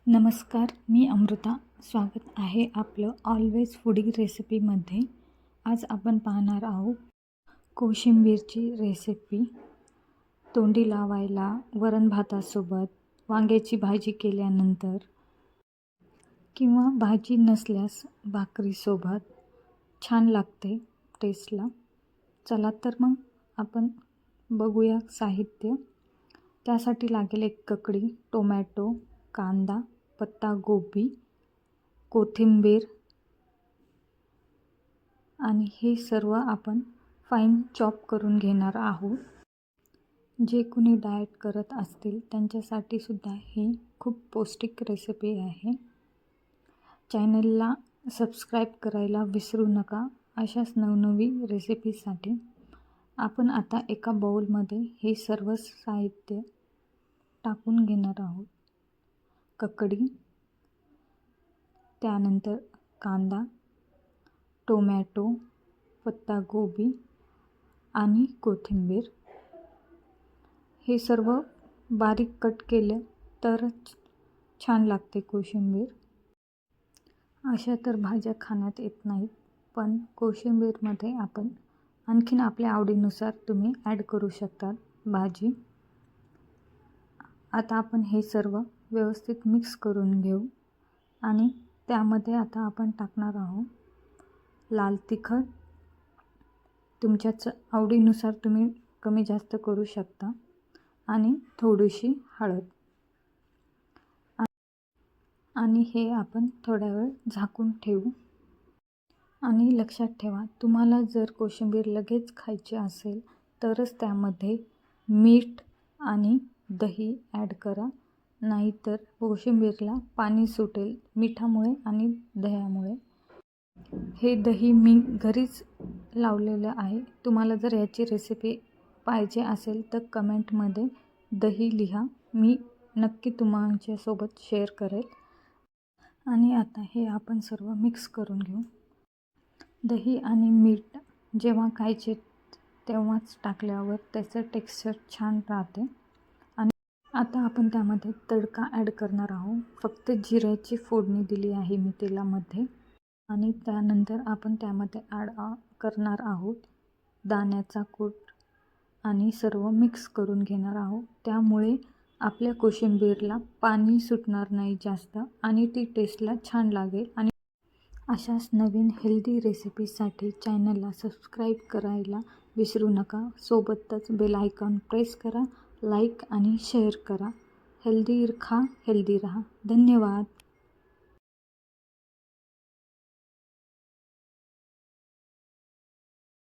नमस्कार, मी अमृता. स्वागत आहे आपलं ऑलवेज फूडी रेसिपीमध्ये. आज आपण पाहणार आहोत कोशिंबीरची रेसिपी. तोंडी लावायला वरण भातासोबत, वांग्याची भाजी केल्यानंतर किंवा भाजी नसल्यास भाकरीसोबत छान लागते टेस्टला. चला तर मग आपण बघूया साहित्य. त्यासाठी लागेल एक ककडी, टोमॅटो, कांदा, पत्तागोबी, कोथिंबीर आणि हे सर्व आपण फाईन चॉप करून घेणार आहोत. जे कोणी डाएट करत असतील त्यांच्यासाठी सुद्धा ही खूप पौष्टिक रेसिपी आहे. चॅनलला सबस्क्राईब करायला विसरू नका. अशाच नवनवीन रेसिपीसाठी आपण आता एका बाउलमध्ये हे सर्व साहित्य टाकून घेणार आहोत. ककडी, त्यानंतर कांदा, टोमॅटो, पत्तागोबी आणि कोथिंबीर. हे सर्व बारीक कट केलं तरच छान लागते कोशिंबीर. अशा तर भाज्या खाण्यात येत नाहीत, पण कोशिंबीरमध्ये आपण आणखीन आपल्या आवडीनुसार तुम्ही ॲड करू शकतात भाजी. आता आपण हे सर्व व्यवस्थित मिक्स करून घेऊ आणि त्यामध्ये आता आपण टाकणार आहोत लाल तिखट. तुमच्या आवडीनुसार तुम्ही कमी जास्त करू शकता आणि थोडीशी हळद. आणि हे आपण थोड्या वेळ झाकून ठेवू. आणि लक्षात ठेवा, तुम्हाला जर कोशिंबीर लगेच खायची असेल तरच त्यामध्ये मीठ आणि दही ॲड करा, नाहीतर कोशिंबीरला पाणी सुटेल मिठामुळे आणि दह्यामुळे. हे दही मी घरीच लावलेलं आहे. तुम्हाला जर याची रेसिपी पाहिजे असेल तर कमेंटमध्ये दही लिहा, मी नक्की तुमच्यासोबत शेअर करेल. आणि आता हे आपण सर्व मिक्स करून घेऊ. दही आणि मीठ जेव्हा खायचे तेव्हाच टाकल्यावर त्याचं टेक्स्चर छान राहते. आणि आता आपण त्यामध्ये तडका ॲड करणार आहोत. फक्त जिऱ्याची फोडणी दिली आहे मी तेलामध्ये. आणि त्यानंतर आपण त्यामध्ये ॲड करणार आहोत दाण्याचा कूट आणि सर्व मिक्स करून घेणार आहोत. त्यामुळे आपल्या कोशिंबीरला पाणी सुटणार नाही जास्त आणि ती टेस्टला छान लागेल. आणि अशाच नवीन हेल्दी रेसिपीसाठी चॅनलला सबस्क्राईब करायला विसरू नका. सोबतच बेल आयकॉन प्रेस करा, लाईक आणि शेअर करा. हेल्दी खा, हेल्दी रहा. धन्यवाद.